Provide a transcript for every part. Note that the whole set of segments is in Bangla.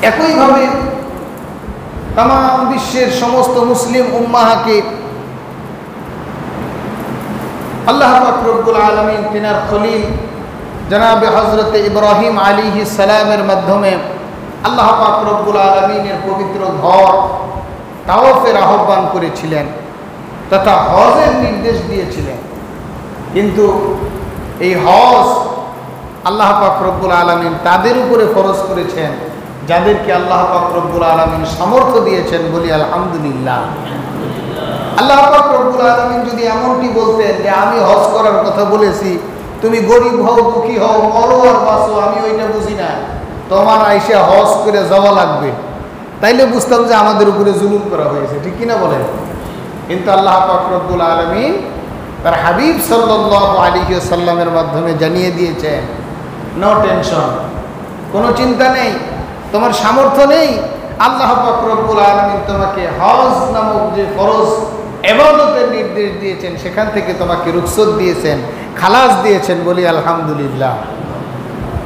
একইভাবে তাম বিশ্বের সমস্ত মুসলিম উম্মাহকে আল্লাহ পাক রব্বুল আলামিন তিনার খলিল জনাবে হযরত ইব্রাহিম আলাইহিস সালামের মাধ্যমে আল্লাহ পাক রব্বুল আলামিনের পবিত্র ঘর তাওয়াফের আহ্বান করেছিলেন তথা হজের নির্দেশ দিয়েছিলেন। কিন্তু এই হজ আল্লাহ পাক রব্বুল আলামিন তাদের উপরে ফরজ করেছেন যাদেরকে আল্লাহ পাক রব্বুল আলামিন সামর্থ্য দিয়েছেন, বলি আলহামদুলিল্লাহ। আল্লাহ পাক রব্বুল আলামিন যদি এমনটি বলতেন যে আমি হজ করার কথা বলেছি, তুমি গরিব হও, দুঃখী হও, মরো আর বাঁচো, আমি ওইটা বুঝি না, তোমার আইসা হজ করে যাওয়া লাগবে, তাইলে বুঝতাম যে আমাদের উপরে জুলুম করা হয়েছে, ঠিক কিনা বলেন? কিন্তু আল্লাহ পাক রব্বুল আলামিন তার হাবিব সাল্লাল্লাহু আলাইহি ওয়াসাল্লামের মাধ্যমে জানিয়ে দিয়েছেন, নো টেনশন, কোনো চিন্তা নেই, তোমার সামর্থ্য নেই, আল্লাহ পাক রব্বুল আলামিন তোমাকে হজ নামক যে ফরজ ইবাদতের নির্দেশ দিয়েছেন সেখান থেকে তোমাকে রুখসত দিয়েছেন, খালাস দিয়েছেন, বলি আলহামদুলিল্লাহ।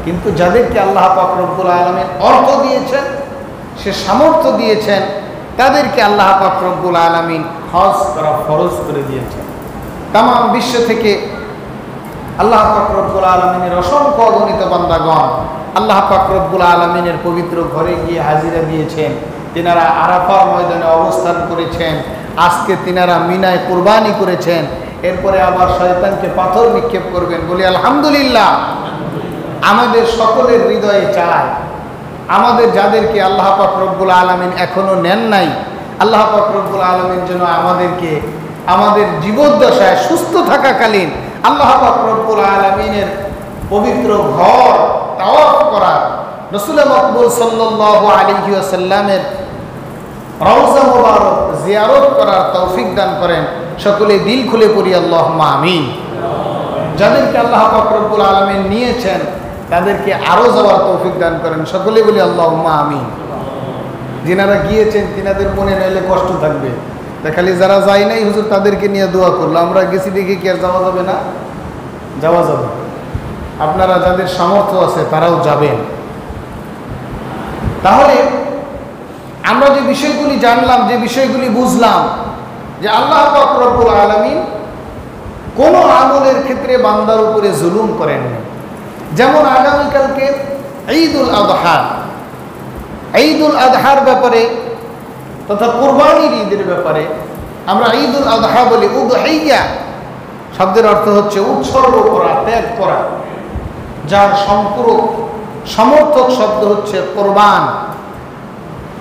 কিন্তু যাদেরকে আল্লাহ পাক রব্বুল আলামিন অর্থ দিয়েছেন, সে সামর্থ্য দিয়েছেন, তাদেরকে আল্লাহ পাক রব্বুল আলামিন হজ করা ফরজ করে দিয়েছেন। তাম বিশ্ব থেকে আল্লাহ পাক রব্বুল আলামিনের অসংখ্য অগণিত বান্দাগণ আল্লাহ পাক রব্বুল আলামিনের পবিত্র ঘরে গিয়ে হাজিরা দিয়েছেন। তিনারা আরাফার ময়দানে অবস্থান করেছেন, আজকে তিনারা মিনায় কুরবানি করেছেন, এরপরে আবার শয়তানকে পাথর নিক্ষেপ করবেন, বলি আলহামদুলিল্লাহ। আমাদের সকলের হৃদয়ে চায়, আমাদের যাদেরকে আল্লাহ পাক রব্বুল আলামিন এখনো নেন নাই, আল্লাহ পাক রব্বুল আলামিন যেন আমাদেরকে আমাদের জীবদ্দশায় সুস্থ থাকাকালীন আল্লাহ পাক রব্বুল আলামিনের পবিত্র ঘর তাওয়াফ করা, রাসূল মকবুল সাল্লাল্লাহু আলাইহি ওয়াসাল্লামের রওজা মুবারক জিয়ারত করার তৌফিক দান করেন। সকলে দিল খুলে পড়ি আল্লাহুম্মা আমিন। যাদেরকে আল্লাহ পাক রব্বুল আলামিন নিয়েছেন তাদেরকে আরো যাওয়ার তৌফিক দান করেন, সকলে বলি আল্লাহুম্মা আমিন। যিনারা গিয়েছেন তিনাদের মনে নইলে কষ্ট থাকবে, খালি যারা যায় নাই হুজুর তাদেরকে নিয়ে দোয়া করলো, আমরা গেছি দেখে কি আর যাওয়া যাবে না? যাওয়া যাবে। আপনারা যাদের সামর্থ্য আছে তারাও যাবেন। তাহলে আমরা যে বিষয়গুলি জানলাম, যে বিষয়গুলি বুঝলাম, যে আল্লাহ পাক রব্বুল আলামিন কোনো আমলের ক্ষেত্রে বান্দার উপরে জুলুম করেননি। যেমন আগামীকালকে ঈদুল আযহা, ঈদুল আযহার ব্যাপারে তথা কুরবানির ঈদের ব্যাপারে আমরা ঈদুল আযহা বলি। উদহিয়া শব্দের অর্থ হচ্ছে উৎসর্গ করা, ত্যাগ করা, যার সম্পূরক সমর্থক শব্দ হচ্ছে কোরবান।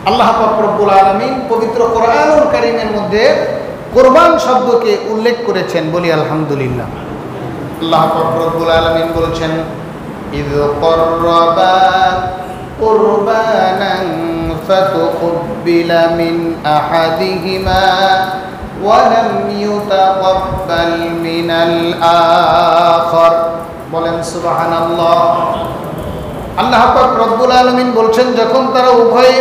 আল্লাহ পাক রব্বুল আলামিন পবিত্র কোরআনুল কারীমের মধ্যে কোরবান শব্দকে উল্লেখ করেছেন, বলি আলহামদুলিল্লাহ। আল্লাহ পাক রব্বুল আলামিন বলেছেন, ইয ক্বাররাবা কুরবানান ফাতুকবিলা মিন আহাদিহিমা ওয়া লাম ইউতাকাব্বাল মিনাল আখার। বলেন সুবহানাল্লাহ। আল্লাহ পাক রব্বুল আলামিন বলছেন, যখন তারা উভয়ে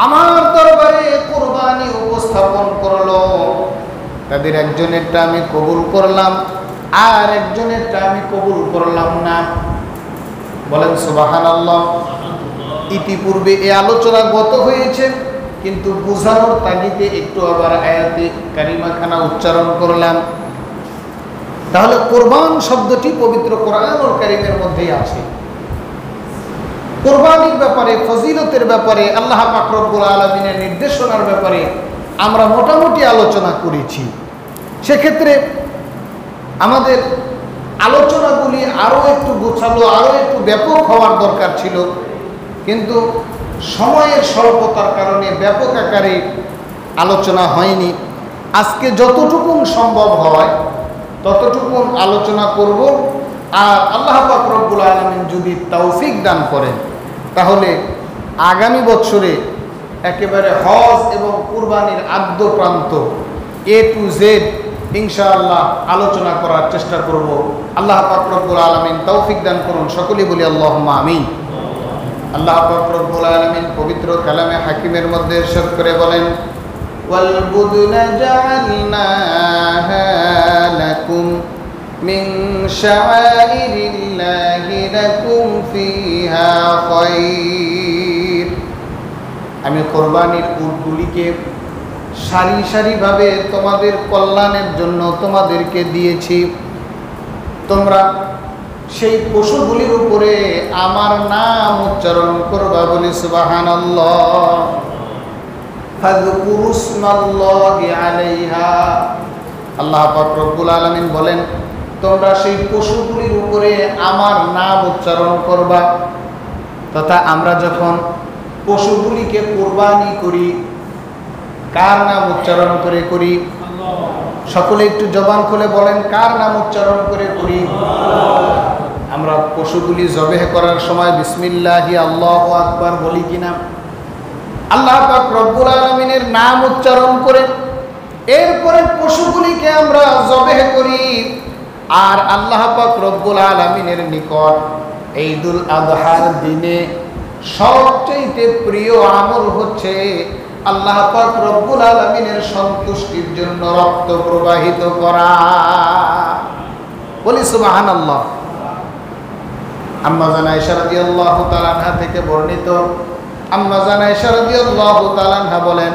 আমার দরবারে কুরবানি উপস্থাপন করলো, তাদের একজনেরটা আমি কবুল করলাম আর একজনেরটা আমি কবুল করলাম না। বলেন সুবহানাল্লাহ। ইতিপূর্বে এই আলোচনা গত হয়েছে, কিন্তু বুঝানোর তাগিদে একটু আবার আয়াতে কারিমাখানা উচ্চারণ করলাম। তাহলে কোরবান শব্দটি পবিত্র কোরআনুল কারীমের মধ্যেই আছে। কোরবানির ব্যাপারে, ফজিলতের ব্যাপারে, আল্লাহ পাক রব্বুল আলামিনের নির্দেশনার ব্যাপারে আমরা মোটামুটি আলোচনা করেছি। সেক্ষেত্রে আমাদের আলোচনাগুলি আরও একটু গোছালো, আরও একটু ব্যাপক হওয়ার দরকার ছিল, কিন্তু সময়ের স্বল্পতার কারণে ব্যাপক আকারে আলোচনা হয়নি। আজকে যতটুকু সম্ভব হয় ততটুকু আলোচনা করব। আর আল্লাহ পাক রব্বুল আলামিন যদি তৌফিক দান করেন তাহলে আগামী বছরে একেবারে হজ এবং কুরবানির আদ্য প্রান্ত A to Z ইনশাআল্লাহ আলোচনা করার চেষ্টা করব। আল্লাহ পাক রব্বুল আলামিন তৌফিক দান করুন, সকলেই বলি আল্লাহুম্মা আমিন। আল্লাহ পাক রব্বুল আলামিন পবিত্র কালামে হাকিমের মধ্যে ইরশাদ করে বলেন, ওয়াল বুদনা জাআলনাহা লাকুম মিন শাআইরিল্লাহি লাকুম ফিহা খায়র। আমি কোরবানির উটগুলিকে সারি সারিভাবে তোমাদের কল্যাণের জন্য তোমাদেরকে দিয়েছি। তোমরা সেই পশুগুলির উপরে আমার নাম উচ্চারণ করবা, বলি সুবহানাল্লাহ। ফাযকুরুসমাল্লাহি আলাইহা, আল্লাহ পাক রব্বুল আলামিন বলেন তোমরা সেই পশুগুলির উপরে আমার নাম উচ্চারণ করবা। তথা আমরা যখন পশুগুলিকে কোরবানি করি কার নাম উচ্চারণ করে করি? সকলে একটু জবান খুলে বলেন, কার নাম উচ্চারণ করে করি? আমরা পশুগুলি জবেহ করার সময় বিসমিল্লাহি আল্লাহু আকবার বলি কিনা? আল্লাহ পাক রব্বুল আলামিনের নাম উচ্চারণ করে এরপরে পশুগুলিকে আমরা জবেহ করি। আর আল্লাহ পাক রব্বুল আলামিনের নিকট ঈদুল আযহার দিনে সবচেয়ে প্রিয় আমল হচ্ছে আল্লাহ পাক রব্বুল আলামিনের সন্তুষ্টির জন্য রক্ত প্রবাহিত করা, বলি সুবহানাল্লাহ। আম্মা জান আয়েশা রাদিয়াল্লাহু তাআলা আনহা থেকে বর্ণিত, আম্মা জান আয়েশা রাদিয়াল্লাহু তাআলা আনহা বলেন,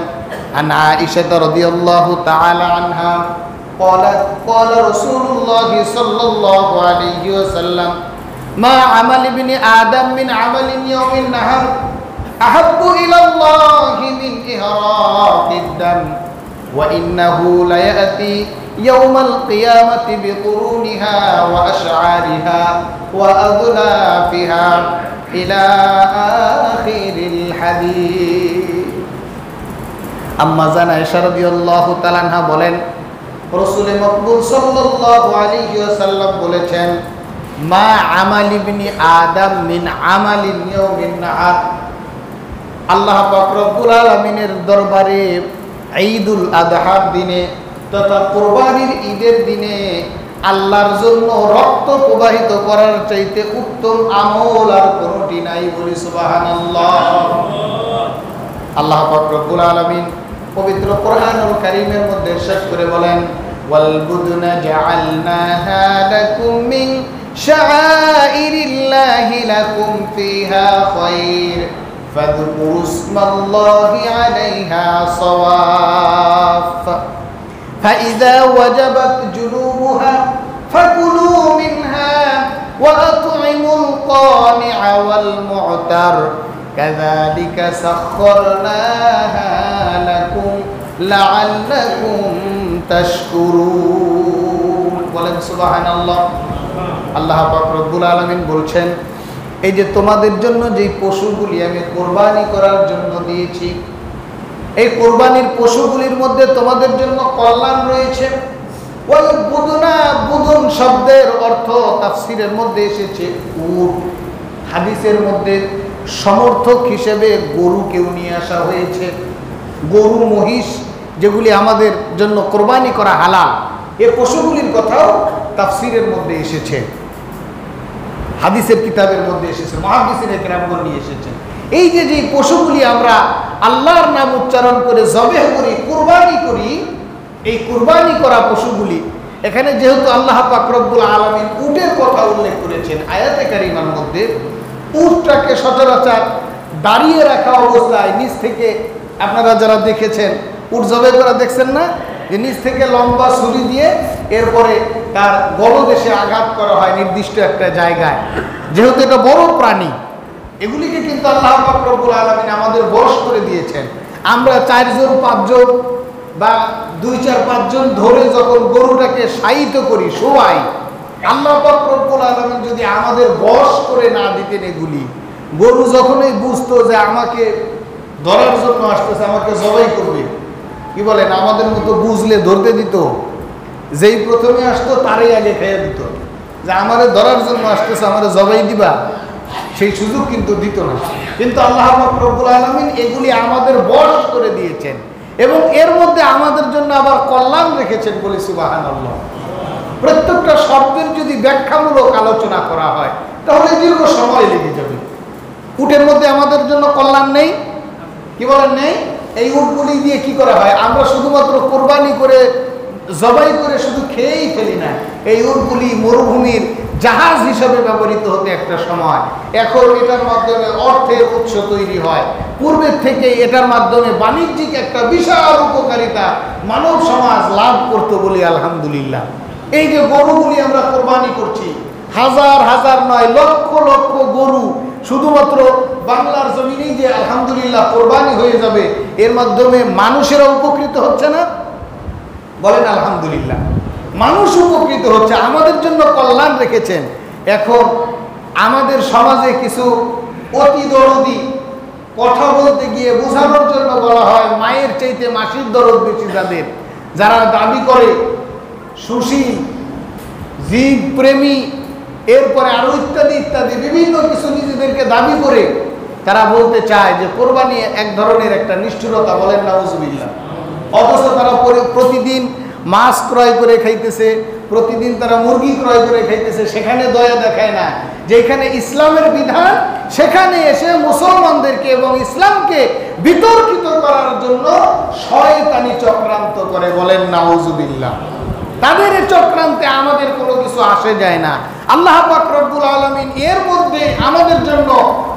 আন আয়েশা রাদিয়াল্লাহু তাআলা আনহা قالت قال رسول الله صلى الله عليه وسلم ما عمل ابن آدم من عمل يوم النهر أحب إلى الله من إهراق الدم وإنه ليأتي يوم القيامة بقرونها وأشعارها وأظلافها إلى آخر الحديث। আম্মা জান আয়েশা রাদিয়াল্লাহু তাআলা আনহা বলেন রাসূল মকবুল সাল্লাল্লাহু আলাইহি ওয়াসাল্লাম বলেছেন, মা আমাল ইবনি আদম মিন আমালিন ইয়াউমিন নাহার। আল্লাহ পাক রব্বুল আলামিনের দরবারে ঈদুল আযহার দিনে তথা কুরবানির ঈদের দিনে আল্লাহর জন্য রক্ত প্রবাহিত করার চাইতে উত্তম আমল আর কোনটি নাই, বলি সুবহানাল্লাহ। আল্লাহ পাক রব্বুল আলামিন পবিত্র কোরআনুল কারীমের মধ্যে ইরশাদ করে বলেন, ওয়াল বুদনা জাআলনাহা লাকুম মিন শাআইরিল্লাহি লাকুম ফিহা খায়র ফাযকুরুসমাল্লাহি আলাইহা সাওয়াফ ফাইযা ওয়াজাবাত জুনুবুহা ফাকুলু মিনহা ওয়া আত'ইমুল কানি'a ওয়াল মু'তার কাযালিকা সাখখারনাহা লাকুম লাআল্লাকুম তাশকুরুন, বলেন সুবহানাল্লাহ। আল্লাহ পাক রব্বুল আলামিন বলছেন, এই যে তোমাদের জন্য যে পশুগুলি আমি কোরবানি করার জন্য দিয়েছি, এই কোরবানির পশুগুলির মধ্যে তোমাদের জন্য কল্যাণ রয়েছে। ওয়াল বুদনা, বুদন শব্দের অর্থ তাফসীরের মধ্যে এসেছে উট, হাদিসের মধ্যে সমর্থক হিসেবে গরুকেও নিয়ে আসা হয়েছে। গরু মহিষ যেগুলি আমাদের জন্য কোরবানি করা হালাল, এই পশুগুলির কথাও তাফসীরের মধ্যে এসেছে, হাদিসের কিতাবের মধ্যে এসেছে, মুহাদ্দিসিনে কেরামগণ নিয়ে এসেছেন। এই যে যে পশুগুলি আমরা আল্লাহর নাম উচ্চারণ করে জবেহ করি, কুরবানি করি, এই কুরবানি করা পশুগুলি, এখানে যেহেতু আল্লাহ পাক রব্বুল আলামিন উটের কথা উল্লেখ করেছেন আয়াতে কারিমার মধ্যে, উটটাকে সচরাচর দাঁড়িয়ে রাখা অবস্থায় নিচ থেকে, আপনারা যারা দেখেছেন উট জবাই করা দেখছেন না, যে নিচ থেকে লম্বা ছুরি দিয়ে এরপরে তার গলদেশে আঘাত করা হয় নির্দিষ্ট একটা জায়গায়। যেহেতু এটা বড় প্রাণী, এগুলিকে কিন্তু আল্লাহ পাক রব্বুল আলামিন আমাদের বশ করে দিয়েছেন। আমরা 4 জন 5 জন বা 2-4-5 জন ধরে যখন গরুটাকে শায়িত করি, শোয়াই, আল্লাহ পাক রব্বুল আলামিন যদি আমাদের বশ করে না দিতেন এগুলি, গরু যখনই বুঝতো যে আমাকে ধরার জন্য আসতেছে, আমাকে জবাই করবে, কি বলেন, আমাদের মতো বুঝলে ধরতে দিত, যেই প্রথমে আসতো তারই আগে খেয়ে দিত, যে আমাদের ধরার জন্য আসতেছে, আমাদের জবাই দিবা, সেই সুযোগ কিন্তু দিত না। কিন্তু আল্লাহ পাক রব্বুল আলামিন এগুলি আমাদের বশ করে দিয়েছেন এবং এর মধ্যে আমাদের জন্য আবার কল্যাণ রেখেছেন, বলি সুবহানাল্লাহ। প্রত্যেকটা শব্দের যদি ব্যাখ্যামূলক আলোচনা করা হয় তাহলে দীর্ঘ সময় লেগে যাবে। উটের মধ্যে আমাদের জন্য কল্যাণ নেই, কি বলেন নেই? এই উটগুলি দিয়ে কি করা হয়, আমরা শুধুমাত্র কোরবানি করে জবাই করে শুধু খেয়েই ফেলি না, এই উটগুলি মরুভূমির জাহাজ হিসাবে ব্যবহৃত হতে একটা সময়। এখন এটার মাধ্যমে অর্থের উৎস তৈরি হয়, পূর্বের থেকে এটার মাধ্যমে বাণিজ্যিক একটা বিশাল উপকারিতা মানব সমাজ লাভ করতে বলি আলহামদুলিল্লাহ। এই যে গরুগুলি আমরা কোরবানি করছি, হাজার হাজার নয় লক্ষ লক্ষ গরু শুধুমাত্র বাংলার জমিনেই যে আলহামদুলিল্লাহ কোরবানি হয়ে যাবে, এর মাধ্যমে মানুষেরা উপকৃত হচ্ছে না? বলেন আলহামদুলিল্লাহ। মানুষ উপকৃত হচ্ছে, আমাদের জন্য কল্যাণ রেখেছেন। এখন আমাদের সমাজে কিছু অতি দরদি কথা বলতে গিয়ে বোঝানোর জন্য বলা হয় মায়ের চাইতে মাসির দরদ বেশি যাদের, যারা দাবি করে সুশীল, জীব প্রেমী, এরপরে আরো ইত্যাদি ইত্যাদি বিভিন্ন কিছু নিজেদেরকে দাবি করে তারা বলতে চায় যে কোরবানি এক ধরনের একটা নিষ্ঠুরতা। বলেন নাউজুবিল্লাহ। অথচ তারা প্রতিদিন মাছ ক্রয় করে খাইতেছে, প্রতিদিন তারা মুরগি ক্রয় করে খাইতেছে, সেখানে দয়া দেখায় না। যেখানে ইসলামের বিধান সেখানে এসে মুসলমানদেরকে এবং ইসলামকে বিতর্কিত করার জন্য শয়তানি চক্রান্ত করে। বলেন নাউজুবিল্লাহ। তাদের এই চক্রান্তে আমাদের কোনো কিছু আসে যায় না। আল্লাহ পাক রব্বুল আলামিন এর মধ্যে আমাদের জন্য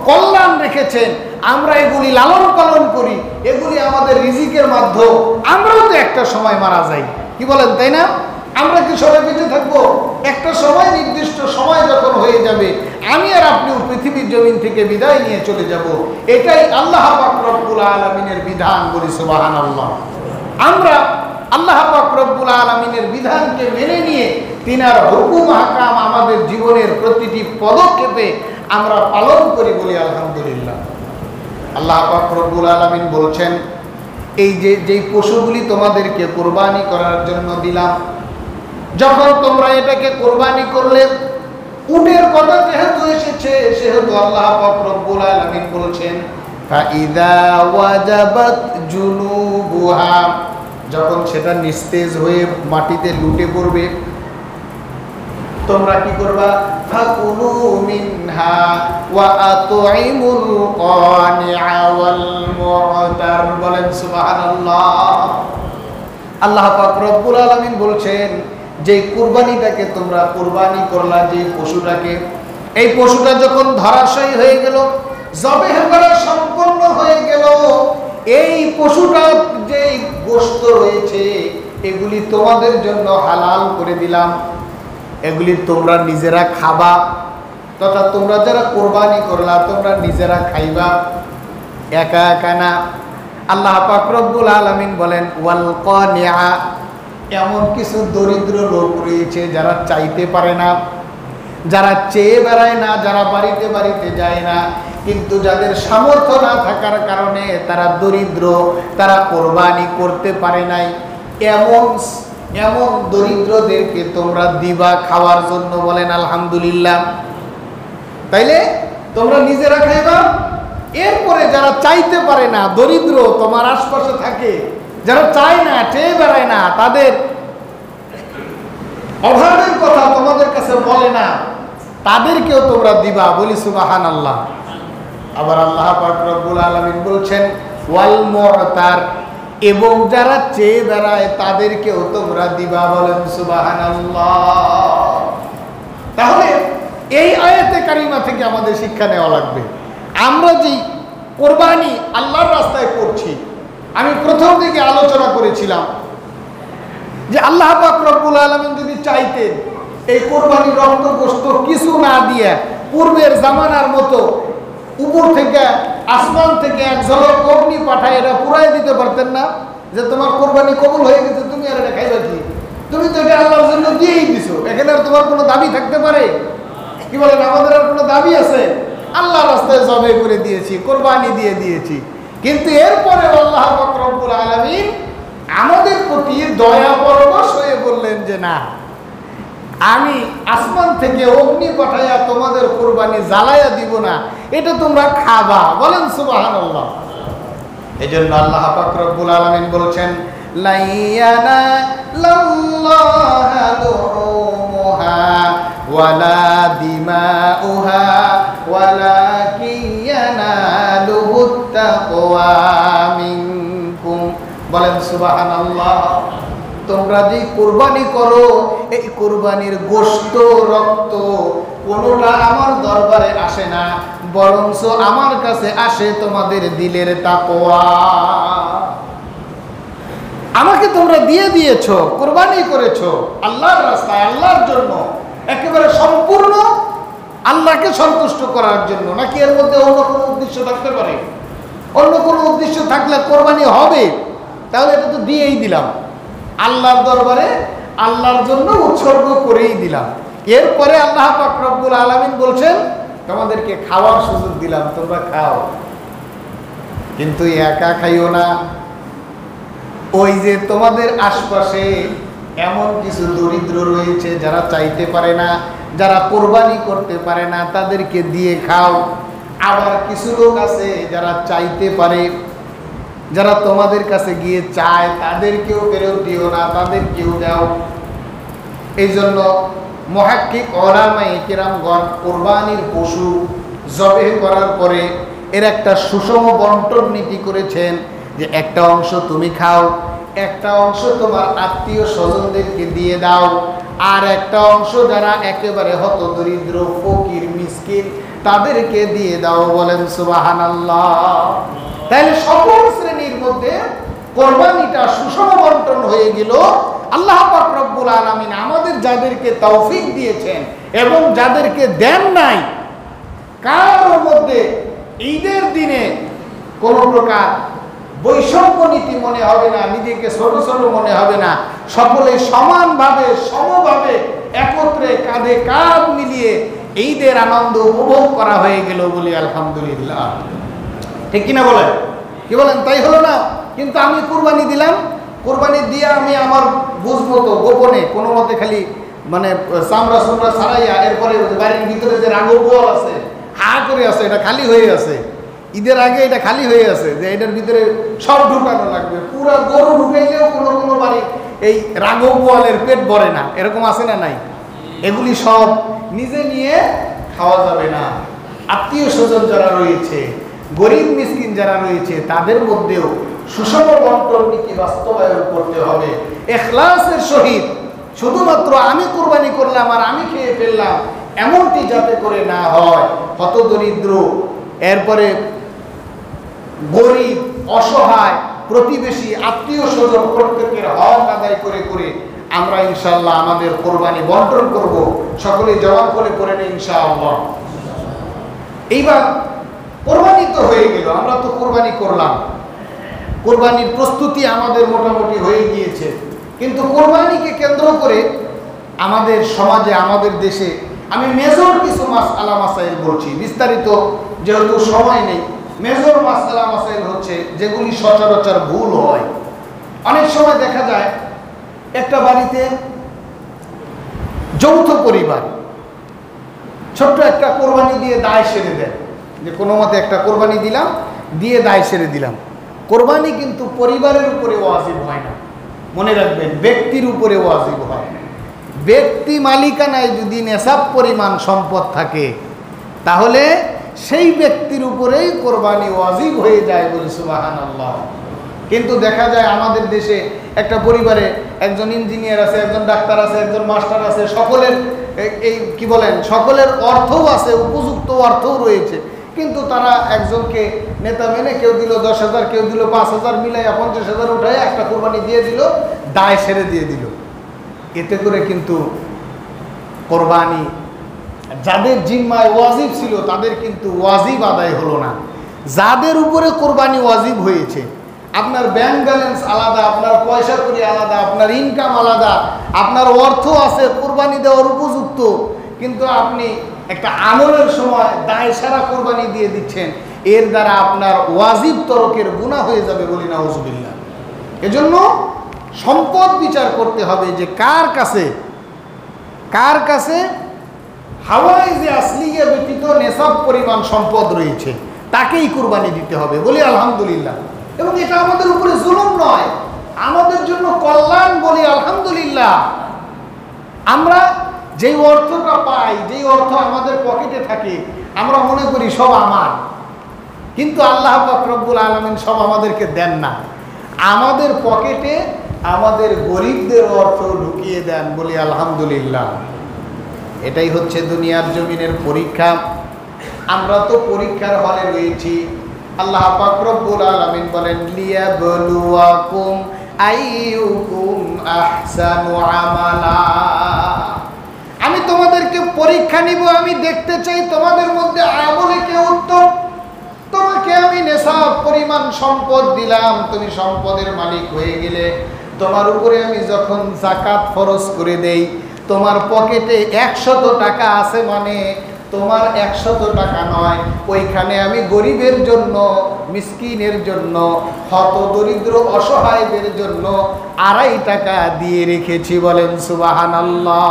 কল্যাণ রেখেছেন। আমরা এগুলি লালন পালন করি, এগুলি আমাদের রিজিকের মাধ্যম। আমরাও তো একটা সময় মারা যাই, কি বলেন, তাই না? আমরা কি সবাই বেঁচে থাকবো? একটা সময়, নির্দিষ্ট সময় যখন হয়ে যাবে, আমি আর আপনিও পৃথিবীর জমিন থেকে বিদায় নিয়ে চলে যাব। এটাই আল্লাহ পাক রব্বুল আলামিনের বিধান। বলি সুবহানাল্লাহ। আমরা আল্লাহ পাক রব্বুল আলামিনের বিধানকে মেনে নিয়ে তিনার হুকুম হাকাম আমাদের জীবনের প্রতিটি পদক্ষেপে আমরা পালন করি। বলি আলহামদুলিল্লাহ। আল্লাহ পাক রব্বুল আলামিন বলছেন, এই যেই পশুগুলি তোমাদেরকে কোরবানি করার জন্য দিলাম, যখন তোমরা এটাকে কোরবানি করলে, উটের কথা যেহেতু এসেছে সেহেতু আল্লাহ পাক রব্বুল আলামিন বলছেন ফাইদা ওয়াজাবাত জুনুবুহা, যখন সেটা নিস্তেজ হয়ে মাটিতে লুটে পড়বে, তোমরা কি করবা? ফাকুলু মিনহা ওয়া আতইমুল কানিআ ওয়াল মু'তার। বলেন সুবহানাল্লাহ। আল্লাহ পাক রব্বুল আলামিন বলছেন, যে কুরবানিটাকে তোমরা কুরবানি করলা, যে পশুটাকে, এই পশুটা যখন ধরাশয়ী হয়ে গেল, জবেহ করা সম্পন্ন হয়ে গেল, এই পশুটার যে গোশত রয়েছে এগুলি তোমাদের জন্য হালাল করে দিলাম। এগুলি তোমরা নিজেরা খাবা, তথা তোমরা যারা কোরবানি করলা তোমরা নিজেরা খাইবা, একা একা না। আল্লাহ পাক রব্বুল আলামিন বলেন ওয়াল কানিআ, এমন কিছু দরিদ্র লোক রয়েছে যারা চাইতে পারে না, যারা চেয়ে বেড়ায় না, যারা বাড়িতে বাড়িতে যায় না, কিন্তু যাদের সামর্থ্য না থাকার কারণে তারা দরিদ্র, তারা কোরবানি করতে পারে নাই, এমন দরিদ্রদেরকে তোমরা দিবা খাওয়ার জন্য। বলেন আলহামদুলিল্লাহ। তাইলে তোমরা নিজেরা খাইবা, এরপরে যারা চাইতে পারে না, দরিদ্র তোমার আশপাশে থাকে, যারা চায় না, চেয়ে বেড়ায় না, তাদের অভাবের কথা তোমাদের কাছে বলে না, তাদেরকেও তোমরা দিবা। বলি সুবহানাল্লাহ। আবার আল্লাহ পাক রব্বুল আলামিন বলছেন ওয়াল মু'তার, এবং যারা চেয়ে বেড়ায় তাদেরকেও তোমরা দিবা। বলেন সুবহানাল্লাহ। তাহলে এই আয়াতে কারিমা থেকে আমাদের শিক্ষা নেওয়া লাগবে। আমরা যে কোরবানি আল্লাহর রাস্তায় করছি, আমি প্রথম দিকে আলোচনা করেছিলাম যে আল্লাহ পাক রব্বুল আলামিন যদি চাইতেন এই কোরবানি রক্ত গোশত কিছু না দিয়ে পূর্বের জামানার মতো উপর থেকে আসমান থেকে এক ঝলক অগ্নি পাঠায় এরা পুরাই দিতে পারতেন না, যে তোমার কোরবানি কবুল হয়ে গেছে, তুমি আর এটা খাইবা কি? তুমি তো এটা আল্লাহর জন্য দিয়েই দিছো, এখানে আর তোমার কোনো দাবি থাকতে পারে? কি বলেন, আমাদের আর কোনো দাবি আছে? আল্লাহর রাস্তায় জবে করে দিয়েছি, কোরবানি দিয়ে দিয়েছি। কিন্তু এরপরে আল্লাহ পাক রব্বুল আলামিন আমাদের প্রতি দয়া পরবশ হয়ে বললেন যে না, আমি আসমান থেকে অগ্নি পাঠাইয়া তোমাদের কোরবানি জ্বালাইয়া দিব না, এটা তোমরা খাবা। বলেন সুবহানাল্লাহ। এজন্য আল্লাহ পাক রব্বুল আলামিন বলছেন লাইয়ানা লাল্লাহা লুহুমুহা ওয়ালা দিমাউহা ওয়ালাকিন ইয়ানালুহুত তাকওয়া মিনকুম। বলেন সুবহানাল্লাহ। তোমরা যে কুরবানি করো এই কুরবানির গোশত রক্ত কোনোটা আমার দরবারে আসে না, বরঞ্চ আমার কাছে আসে তোমাদের দিলের তাকওয়া। আমাকে তোমরা দিয়ে দিয়েছো, কুরবানি করেছো আল্লাহর রাস্তায়, আল্লাহর জন্য, একেবারে সম্পূর্ণ আল্লাহকে সন্তুষ্ট করার জন্য। নাকি এর মধ্যে অন্য কোনো উদ্দেশ্য থাকতে পারে? অন্য কোনো উদ্দেশ্য থাকলে কোরবানি হবে? তাহলে এটা তো দিয়েই দিলাম, আল্লাহর দরবারে আল্লাহর জন্য উৎসর্গ করেই দিলাম। এরপরে আল্লাহ পাক রব্বুল আলামিন বলছেন তোমাদেরকে খাওয়ার সুযোগ দিলাম, তোমরা খাও, কিন্তু একা খাইও না। ওই যে তোমাদের আশপাশে এমন কিছু দরিদ্র রয়েছে যারা চাইতে পারে না, যারা কোরবানি করতে পারে না, তাদেরকে দিয়ে খাও। আবার কিছু লোক আছে যারা চাইতে পারে, যারা তোমাদের কাছে গিয়ে চায়, তাদেরকেও ফেরত দিও না, তাদেরকেও দাও। এই জন্য মুহাক্কিক উলামায়ে কিরামগণ কোরবানির পশু জবেহ করার পরে এর একটা সুষম বন্টন নীতি করেছেন, যে একটা অংশ তুমি খাও, একটা অংশ তোমার আত্মীয় স্বজনদেরকে দিয়ে দাও, আর একটা অংশ যারা একেবারে হতদরিদ্র ফকির মিসকিন তাদেরকে দিয়ে দাও। বলেন সুবহানাল্লাহ। তাহলে সকল শ্রেণীর মধ্যে কোরবানিটা সুষম বন্টন হয়ে গেল। আল্লাহ পাক রব্বুল আলামিন আমাদের যাদেরকে তৌফিক দিয়েছেন এবং যাদেরকে দেন নাই, কারোর মধ্যে ঈদের দিনে কোনো প্রকার বৈষম্য নীতি মনে হবে না, নিজেকে ছোট ছোট মনে হবে না। সকলে সমানভাবে সমভাবে একত্রে কাঁধে কাঁধ মিলিয়ে ঈদের আনন্দ উপভোগ করা হয়ে গেল বলি আলহামদুলিল্লাহ। ঠিক কিনা বলেন? কি বলেন? তাই হলো না? কিন্তু আমি কুরবানি দিলাম, কুরবানি দিয়ে আমি আমার বুঝ মতো গোপনে কোনো মতে খালি মানে চামড়া চামড়া ছাড়াইয়া, এরপরে বাড়ির ভিতরে যে রাগব গোয়াল আছে হা করে আছে, এটা খালি হয়ে আছে। ঈদের আগে এটা খালি হয়ে আছে, যে এটার ভিতরে সব ঢুকানো লাগবে। পুরা গরু ঢুকাইলেও কোনো কোনো বাড়ি এই রাগব গোয়ালের পেট ভরে না, এরকম আছে না নাই? এগুলি সব নিজে নিয়ে খাওয়া যাবে না। আত্মীয় স্বজন যারা রয়েছে, গরিব মিসকিন যারা রয়েছে, তাদের মধ্যেও সুষম বন্টন নীতি বাস্তবায়ন করতে হবে ইখলাসের সহিত। শুধুমাত্র আমি কুরবানি করলাম আর আমি খেয়ে ফেললাম, এমনটি যাতে করে না হয়। হতদরিদ্র, এরপরে গরিব, অসহায়, প্রতিবেশী, আত্মীয় স্বজন প্রত্যেকের হক আদায় করে করে আমরা ইনশাআল্লাহ আমাদের কোরবানি বন্টন করব। সকলে জবাব করে নেই ইনশাআল্লাহ। এইবার কোরবানি তো হয়ে গেল, আমরা তো কোরবানি করলাম, কোরবানির প্রস্তুতি আমাদের মোটামুটি হয়ে গিয়েছে। কিন্তু কোরবানিকে কেন্দ্র করে আমাদের সমাজে, আমাদের দেশে আমি মেজর কিছু মাসআলা মাসাইল বলছি, বিস্তারিত যেহেতু সময় নেই। মেজর মাসআলা মাসাইল হচ্ছে যেগুলি সচরাচর ভুল হয়। অনেক সময় দেখা যায় একটা বাড়িতে যৌথ পরিবার ছোট্ট একটা কোরবানি দিয়ে দায় সেরে দেয়, যে কোনো মতে একটা কোরবানি দিলাম, দিয়ে দায় সেরে দিলাম। কোরবানি কিন্তু পরিবারের উপরে ওয়াজিব হয় না, মনে রাখবেন, ব্যক্তির উপরে ওয়াজিব হয়। ব্যক্তি মালিকানায় যদি নেশাব পরিমাণ সম্পদ থাকে, তাহলে সেই ব্যক্তির উপরেই কোরবানি ওয়াজিব হয়ে যায় বলে সুবহানাল্লাহ। কিন্তু দেখা যায় আমাদের দেশে একটা পরিবারে একজন ইঞ্জিনিয়ার আছে, একজন ডাক্তার আছে, একজন মাস্টার আছে, সকলের এই কি বলেন, সকলের অর্থও আছে, উপযুক্ত অর্থও রয়েছে, কিন্তু তারা একজনকে নেতা মেনে কেউ দিল 10,000, কেউ দিল 5,000, মিলাইয়া 50,000 উঠায় একটা কোরবানি দিয়ে দিল, দায় সেরে দিয়ে দিল। এতে করে কিন্তু কোরবানি যাদের জিম্মায় ওয়াজিব ছিল তাদের কিন্তু ওয়াজিব আদায় হলো না। যাদের উপরে কোরবানি ওয়াজিব হয়েছে, আপনার ব্যাংক ব্যালেন্স আলাদা, আপনার পয়সা করি আলাদা, আপনার ইনকাম আলাদা, আপনার অর্থ আছে কোরবানি দেওয়ার উপযুক্ত, কিন্তু আপনি একটা আমলের সময় দায় সারা কোরবানি দিয়ে দিচ্ছেন, এর দ্বারা আপনার ওয়াজিব তরকের গুনাহ হয়ে যাবে বলি নাউজুবিল্লাহ। এজন্য সম্পদ বিচার করতে হবে যে কার কাছে হাওয়াই যে আসলিয়া ব্যতীত নেশাব পরিমাণ সম্পদ রয়েছে, তাকেই কোরবানি দিতে হবে বলি আলহামদুলিল্লাহ। এবং এটা আমাদের উপরে জুলুম নয়, আমাদের জন্য কল্যাণ বলি আলহামদুলিল্লাহ। আমরা যেই অর্থটা পাই, যেই অর্থ আমাদের পকেটে থাকে, আমরা মনে করি সব আমার, কিন্তু আল্লাহ পাক রব্বুল আলামিন সব আমাদেরকে দেন না। আমাদের পকেটে আমাদের গরিবদের অর্থ ঢুকিয়ে দেন, বলি আলহামদুলিল্লাহ। এটাই হচ্ছে দুনিয়ার জমিনের পরীক্ষা। আমরা তো পরীক্ষার হলে রয়েছি। আল্লাহ পাক রব্বুল আলামিন বলেন, লিয়াবলুয়াকুম আইয়ুকুম আহসানু আমালা। আমি তোমাদেরকে পরীক্ষা নিব, আমি দেখতে চাই তোমাদের মধ্যে আমলে কে উত্তম। তোমাকে আমি নেশাব পরিমাণ সম্পদ দিলাম, তুমি সম্পদের মালিক হয়ে গেলে, তোমার উপরে আমি যখন যাকাত ফরজ করে দেই, তোমার পকেটে 100 টাকা আছে, মানে তোমার 100 টাকা নয়, ওইখানে আমি গরিবের জন্য, মিসকিনের জন্য, হত দরিদ্র অসহায়দের জন্য 2.5 টাকা দিয়ে রেখেছি। বলেন সুবহানাল্লাহ।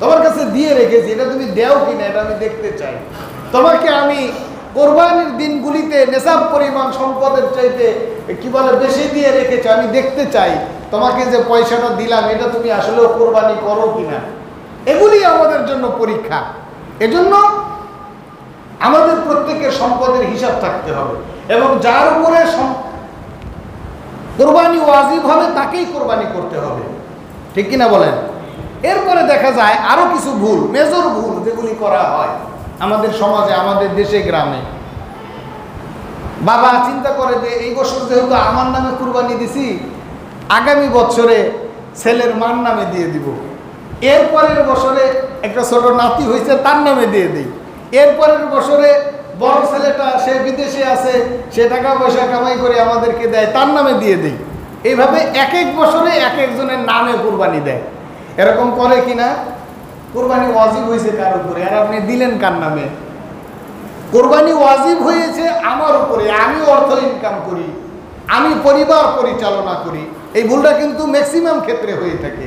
তোমার কাছে দিয়ে রেখেছি, এটা তুমি দেও কিনা এটা আমি দেখতে চাই। তোমাকে আমি কোরবানির দিনগুলিতে নেশাব পরিমাণ সম্পদের চাইতে কি বলে বেশি দিয়ে রেখেছি, আমি দেখতে চাই তোমাকে যে পয়সাটা দিলাম এটা তুমি আসলে কোরবানি করো কিনা। এগুলি আমাদের জন্য পরীক্ষা। এজন্য আমাদের প্রত্যেকের সম্পদের হিসাব থাকতে হবে, এবং যার উপরে কোরবানি ওয়াজিব হবে তাকেই কোরবানি করতে হবে, ঠিক কিনা বলেন। এরপরে দেখা যায় আরো কিছু ভুল, মেজর ভুল যেগুলি করা হয় আমাদের সমাজে, আমাদের দেশে গ্রামে। বাবা চিন্তা করে যে এই বছর যেহেতু আমার নামে কুরবানি দিছি, আগামী বছরে ছেলের মার নামে দিয়ে দিব, এরপরের বছরে একটা ছোট নাতি হয়েছে তার নামে দিয়ে দিই, এরপরের বছরে বড় ছেলেটা সে বিদেশে আছে, সে টাকা পয়সা কামাই করে আমাদেরকে দেয়, তার নামে দিয়ে দিই। এইভাবে এক এক বছরে এক একজনের নামে কুরবানি দেয়। এরকম করে কিনা? কোরবানি ওয়াজিব হয়েছে কার উপরে, আর আপনি দিলেন কার নামে? কোরবানি ওয়াজিব হয়েছে আমার উপরে, আমি অর্থ ইনকাম করি, আমি পরিবার পরিচালনা করি। এই ভুলটা কিন্তু ম্যাক্সিমাম ক্ষেত্রে হয়ে থাকে।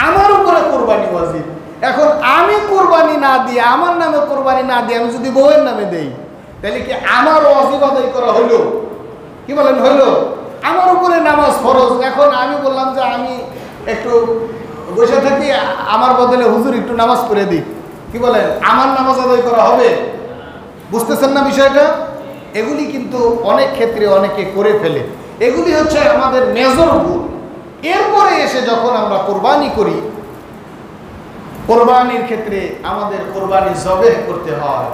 আমার উপরে কোরবানি ওয়াজিব, এখন আমি কোরবানি না দিয়ে, আমার নামে কোরবানি না দিয়ে আমি যদি বউয়ের নামে দেই, তাহলে কি আমার ওয়াজিব আদায় করা হইলো? কি বলেন হইলো? আমার উপরে নামাজ ফরজ, এখন আমি বললাম যে আমি একটু বসে থাকি, আমার বদলে হুজুর একটু নামাজ পড়ে দিই, কি বলেন, আমার নামাজ আদায় করা হবে? বুঝতেছেন না বিষয়টা? এগুলি কিন্তু অনেক ক্ষেত্রে অনেকে করে ফেলে। এগুলি হচ্ছে আমাদের মেজর ভুল। এরপরে এসে যখন আমরা কোরবানি করি, কোরবানির ক্ষেত্রে আমাদের কোরবানি জবেহ করতে হয়।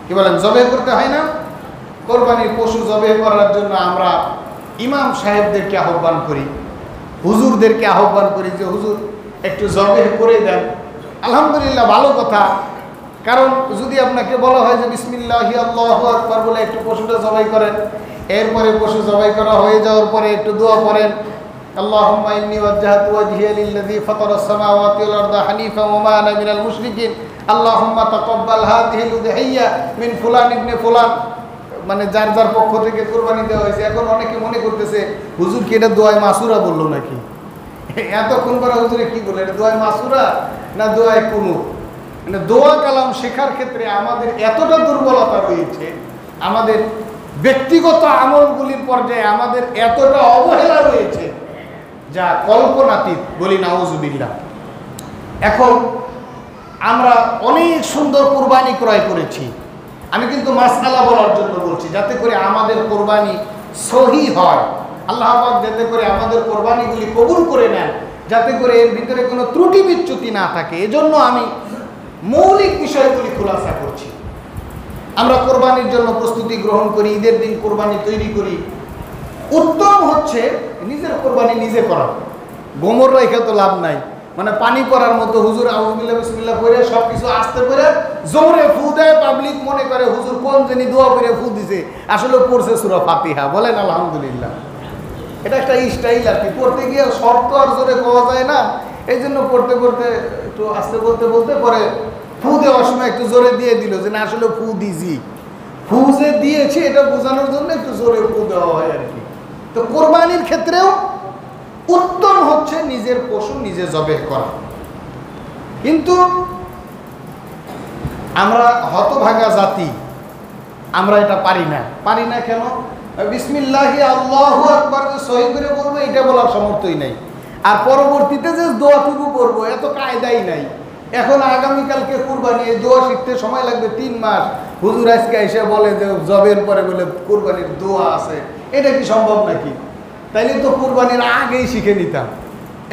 কি বলেন, জবেহ করতে হয় না? কোরবানির পশু জবেহ করার জন্য আমরা ইমাম সাহেবদেরকে আহ্বান করি, হুজুরদেরকে আহ্বান করি যে হুজুর একটু জবেহ করে দেন। আলহামদুলিল্লাহ, ভালো কথা। কারণ যদি আপনাকে বলা হয় যে বিসমিল্লাহি আল্লাহু আকবার বলে একটু পশুটা জবাই করেন, এরপরে পশু জবাই করা হয়ে যাওয়ার পরে একটু দোয়া পড়েন, আল্লাহুম্মা ইন্নী ওয়াজ্জাহতু ওয়াজহিয়া লিল্লাযী ফাতারাস সামাওয়াতি ওয়াল আরদা হানিফান ওয়া মা আনা মিনাল মুশরিকিন, আল্লাহুম্মা তাকাব্বাল হাযিহিল উযহিয়া মিন ফুলান ইবনে ফুলান। মানে যার যার পক্ষ থেকে কুরবানি দেওয়া হয়েছে। এখন অনেকে মনে করতেছে হুজুর কি এটা দোয়ায় মাসুরা বললো নাকি? এতক্ষণ পরে হুজুরে কি বললো, এটা দোয়ায় মাসুরা না দোয়ায় কুনুত? মানে দোয়া কালাম শেখার ক্ষেত্রে আমাদের এতটা দুর্বলতা রয়েছে, আমাদের ব্যক্তিগত আমলগুলির পর্যায়ে আমাদের এতটা অবহেলা রয়েছে যা কল্পনাতীত, বলি নাউজুবিল্লাহ। এখন আমরা অনেক সুন্দর কুরবানি ক্রয় করেছি। আমি কিন্তু মাসআলা বলার জন্য বলছি, যাতে করে আমাদের কোরবানি সহি হয়, আল্লাহ পাক যাতে করে আমাদের কোরবানিগুলি কবুল করে নেন, যাতে করে এর ভিতরে কোনো ত্রুটি বিচ্যুতি না থাকে। এজন্য আমি মৌলিক বিষয়গুলি খুলাসা করছি। আমরা কোরবানির জন্য প্রস্তুতি গ্রহণ করি, ঈদের দিন কোরবানি তৈরি করি। উত্তম হচ্ছে নিজের কোরবানি নিজে করা। গোমর রেখে তো লাভ নাই, মানে পানি পড়ার মতো হুজুর আউযুবিল্লাহ বিসমিল্লাহ করে সব কিছু আস্তে করে জোরে ফু দেয়, পাবলিক মনে করে হুজুর কোন জানি দোয়া করে ফু দিছে, আসলে পড়ছে সূরা ফাতিহা। বলেন আলহামদুলিল্লাহ। এটা একটা স্টাইল আর কি, পড়তে গিয়ে শব্দ আর জোরে পাওয়া যায় না, এই জন্য পড়তে পড়তে একটু আস্তে বলতে বলতে পরে ফু দেওয়ার সময় একটু জোরে দিয়ে দিল, যে না আসলে ফু দিছি, ফু যে দিয়েছি এটা বোঝানোর জন্য একটু জোরে ফু দেওয়া হয় আর কি। তো কোরবানির ক্ষেত্রেও উত্তম হচ্ছে নিজের পশু নিজে জবেহ করা। কিন্তু আমরা হতভাগা জাতি, আমরা এটা পারি না। পারি না কেন? বিসমিল্লাহি আল্লাহু আকবার যে সহি করে বলবো এটা বলার সামর্থ্যই নাই, আর পরবর্তীতে যে দোয়াটুকু করবো এত কায়দাই নাই। এখন আগামীকালকে কুরবানি, এই দোয়া শিখতে সময় লাগবে 3 মাস। হুজুর আজকে এসে বলে যে জবের পরে বলে কুরবানির দোয়া আছে, এটা কি সম্ভব নাকি? তাইলে তো কুরবানির আগেই শিখে নিতাম।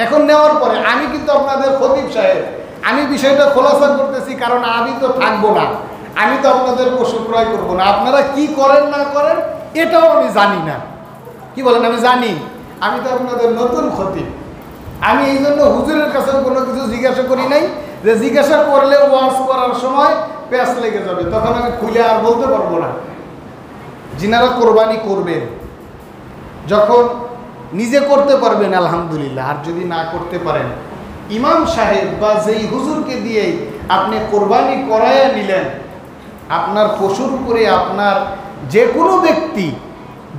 এখন নেওয়ার পরে আমি কিন্তু আপনাদের খতিব সাহেব, আমি বিষয়টা খোলাসা করতেছি, কারণ আমি তো থাকবো না, আমি তো আপনাদের পশু ক্রয় করবো না। আপনারা কি করেন না করেন এটাও আমি জানি না। কি বলেন? আমি জানি, আমি তো আপনাদের নতুন খতিব। আমি এই জন্য হুজুরের কাছে কোনো কিছু জিজ্ঞাসা করি নাই, যে জিজ্ঞাসা করলে ওয়াজ করার সময় প্যাঁচ লেগে যাবে, তখন আমি খুলে আর বলতে পারবো না। যিনারা কোরবানি করবেন, যখন নিজে করতে পারবেন আলহামদুলিল্লাহ, আর যদি না করতে পারেন, ইমাম সাহেব বা যেই হুজুরকে দিয়েই আপনি কোরবানি করাইয়া নিলেন, আপনার পশুর উপরে আপনার যে কোনো ব্যক্তি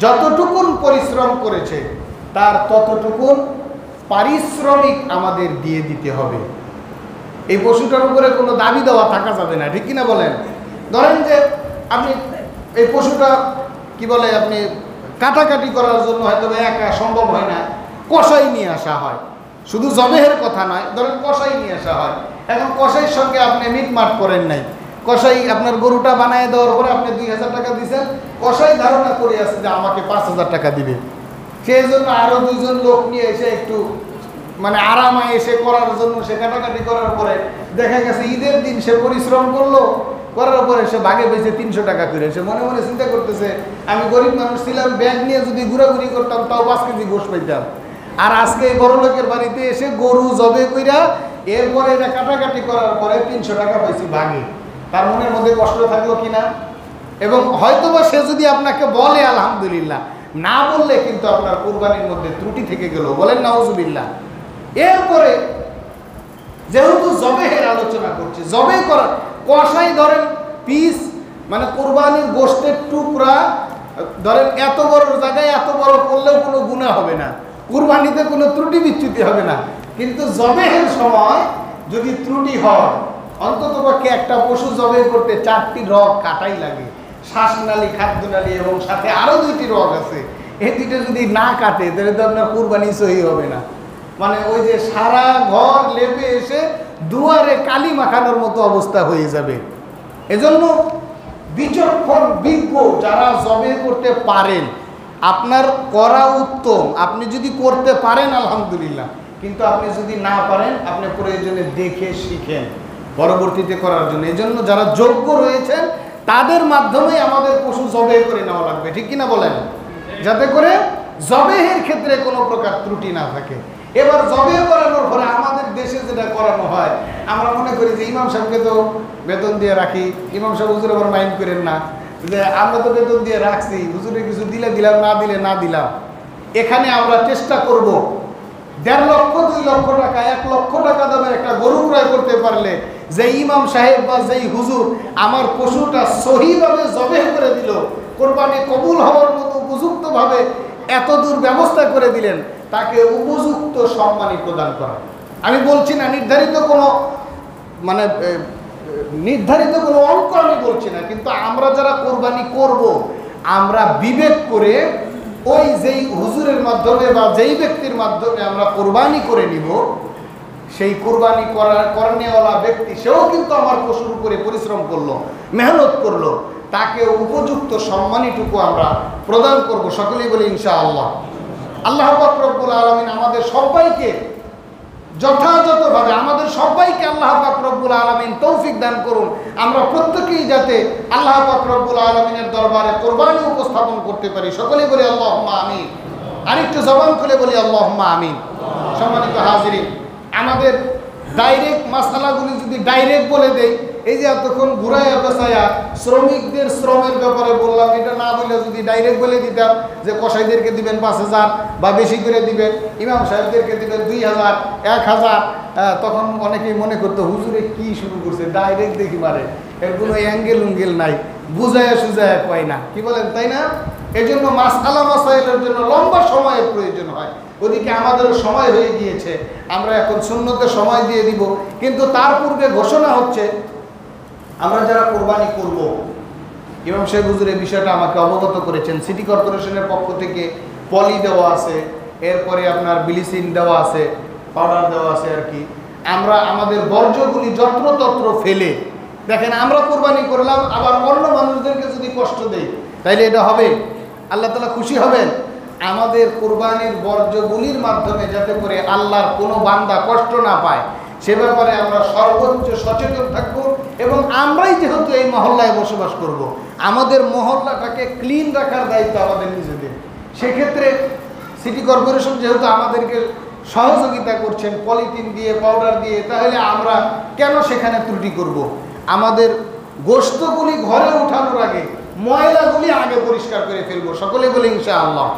যতটুকুন পরিশ্রম করেছে তার ততটুকুন পারিশ্রমিক আমাদের দিয়ে দিতে হবে। এই পশুটার উপরে কোনো দাবি দেওয়া থাকা যাবে না, ঠিক কিনা বলেন? ধরেন যে আপনি এই পশুটা কি বলে, আপনি কাটাকাটি করার জন্য হয়তো একা সম্ভব হয় না, কসাই নিয়ে আসা হয়। শুধু জবেহের কথা নয়, ধরেন কসাই নিয়ে আসা হয়। এখন কসাইয়ের সঙ্গে আপনি মিটমাট করেন নাই, কসাই আপনার গরুটা বানিয়ে দেওয়ার পরে আপনি 2000 টাকা দিয়েছেন, কসাই ধারণা করে আছে যে আমাকে 5000 টাকা দিবে। সেই জন্য আরো 2 জন লোক নিয়ে এসে একটু মানে আরামে এসে করার জন্য সে কাটাকাটি করার পরে দেখা গেছে ঈদের দিন সে পরিশ্রম করলো, করার পরে সে ভাগে পেয়েছে 300 টাকা করে। সে মনে মনে চিন্তা করতেছে, আমি গরিব মানুষ ছিলাম, ব্যাগ নিয়ে যদি ঘোরাঘুরি করতাম তাও 5 কেজি গোশ পাইতাম। আর আজকে এই বড় লোকের বাড়িতে এসে গরু জবে কইরা এরপরে এটা কাটাকাটি করার পরে 300 টাকা পাইছি ভাগে। তার মনের মধ্যে কষ্ট থাকলো কিনা? এবং হয়তোবা সে যদি আপনাকে বলে আলহামদুলিল্লাহ, না বললে কিন্তু আপনার কুরবানির মধ্যে ত্রুটি থেকে গেল, বলেন নাউজুবিল্লাহ। এরপরে যেহেতু জবেহের আলোচনা করছে, জবে করা, কষাই ধরেন পিস মানে কোরবানির গোশতের টুকরা ধরেন এত বড় জায়গায় এত বড় করলেও কোনো গুনাহ হবে না, কুরবানিতে কোনো ত্রুটি বিচ্যুতি হবে না। কিন্তু জবেহের সময় যদি ত্রুটি হয়, অন্ততপক্ষে একটা পশু জবে করতে 4টি রগ কাটাই লাগে, শ্বাসনালী, খাদ্যনালী এবং সাথে আরো 2টি রগ আছে। এই 2টা যদি না কাটে তাহলে তো আপনার কুরবানি সহি হবে না। মানে ওই যে সারা ঘর লেপে এসে দুয়ারে কালি মাখানোর মতো অবস্থা হয়ে যাবে। এজন্য বিচক্ষণ বিজ্ঞ যারা জবে করতে পারেন, আপনার করা উত্তম। আপনি যদি করতে পারেন আলহামদুলিল্লাহ, কিন্তু আপনি যদি না পারেন আপনি প্রয়োজনে দেখে শিখেন পরবর্তীতে করার জন্য। এজন্য যারা যোগ্য রয়েছেন তাদের মাধ্যমেই আমাদের পশু জবে করে নেওয়া লাগবে, ঠিক কিনা বলেন? যাতে করে জবেহের ক্ষেত্রে কোনো প্রকার ত্রুটি না থাকে। এবার জবে করানোর পরে আমাদের দেশে যেটা করানো হয়, আমরা মনে করি যে ইমাম সাহেবকে তো বেতন দিয়ে রাখি, ইমাম সাহেব হুজুর আবার মাইন্ড করেন না, যে আমরা তো বেতন দিয়ে রাখছি, হুজুরে কিছু দিলে দিলাম, না দিলে না দিলাম। এখানে আমরা চেষ্টা করব 1.5 লক্ষ 2 লক্ষ টাকা 1 লক্ষ টাকা দামের একটা গরু ক্রয় করতে পারলে যে ইমাম সাহেব বা যেই হুজুর আমার পশুটা সহিভাবে জবেহ করে দিল, কোরবানি কবুল হওয়ার মতো উপযুক্তভাবে এত দূর ব্যবস্থা করে দিলেন, তাকে উপযুক্ত সম্মানী প্রদান করা। আমি বলছি না নির্ধারিত কোনো মানে নির্ধারিত কোনো অঙ্ক আমি বলছি না, কিন্তু আমরা যারা কোরবানি করব আমরা বিবেক করে ওই যেই হুজুরের মাধ্যমে বা যেই ব্যক্তির মাধ্যমে আমরা কোরবানি করে নিব, সেই কোরবানি করানেওয়ালা ব্যক্তি সেও কিন্তু আমার পশুর উপরে পরিশ্রম করলো, মেহনত করলো, তাকে উপযুক্ত সম্মানীটুকু আমরা প্রদান করব। সকলেই বলি ইনশাআল্লাহ। আল্লাহ পাক রব্বুল আলামিন আমাদের সবাইকে যথাযথভাবে আমাদের সবাইকে আল্লাহ পাক রব্বুল আলামিন তৌফিক দান করুন, আমরা প্রত্যেকেই যাতে আল্লাহ পাক রব্বুল আলামিনের দরবারে কোরবানি উপস্থাপন করতে পারি। সকলেই বলি আল্লাহুম্মা আমিন। আরেকটু জবান খুলে বলি আল্লাহুম্মা আমিন। সম্মানিত হাজিরিন, আমাদের ডাইরেক্ট মাসালাগুলি যদি ডাইরেক্ট বলে দেই, এই যে এতক্ষণ ঘুরাইয়া পেঁচাইয়া শ্রমিকদের শ্রমের ব্যাপারে বললাম, এটা না বলে যদি ডাইরেক্ট বলে দিতাম যে কসাইদেরকে দিবেন 5000 বা বেশি করে দিবেন, ইমাম সাহেবদেরকে দিবেন 2000 1000, তখন অনেকেই মনে করতো হুজুরে কি শুরু করছে, ডাইরেক্ট দেখি মারে, এর কোনো অ্যাঙ্গেল উঙ্গেল নাই, বুঝাইয়া সুজাইয়া কয় না, কি বলেন তাই না? এই জন্য মাসআলা মাসাইলের জন্য লম্বা সময়ের প্রয়োজন হয়। ওদিকে আমাদেরও সময় হয়ে গিয়েছে, আমরা এখন সুন্নতে সময় দিয়ে দিব, কিন্তু তার পূর্বে ঘোষণা হচ্ছে আমরা যারা কোরবানি করব, ইমাম সাহেব হুজুর এই বিষয়টা আমাকে অবগত করেছেন। সিটি কর্পোরেশনের পক্ষ থেকে পলি দেওয়া আছে, এরপরে আপনার ব্লিচিং দেওয়া আছে, পাউডার দেওয়া আছে আর কি। আমরা আমাদের বর্জ্যগুলি যত্রতত্র ফেলে, দেখেন আমরা কোরবানি করলাম, আবার অন্য মানুষদেরকে যদি কষ্ট দেই তাইলে এটা হবে? আল্লাহ তাআলা খুশি হবেন? আমাদের কোরবানির বর্জ্যগুলির মাধ্যমে যাতে করে আল্লাহর কোনো বান্দা কষ্ট না পায় সে ব্যাপারে আমরা সর্বোচ্চ সচেতন থাকব। এবং আমরাই যেহেতু এই মহল্লায় বসবাস করব, আমাদের মহল্লাটাকে ক্লিন রাখার দায়িত্ব আমাদের নিজেদের। সেক্ষেত্রে সিটি কর্পোরেশন যেহেতু আমাদেরকে সহযোগিতা করছেন পলিথিন দিয়ে, পাউডার দিয়ে, তাহলে আমরা কেন সেখানে ত্রুটি করব? আমাদের গোশতগুলি ঘরে উঠানোর আগে ময়লাগুলি আগে পরিষ্কার করে ফেলবো। সকলে বলে ইনশাআল্লাহ।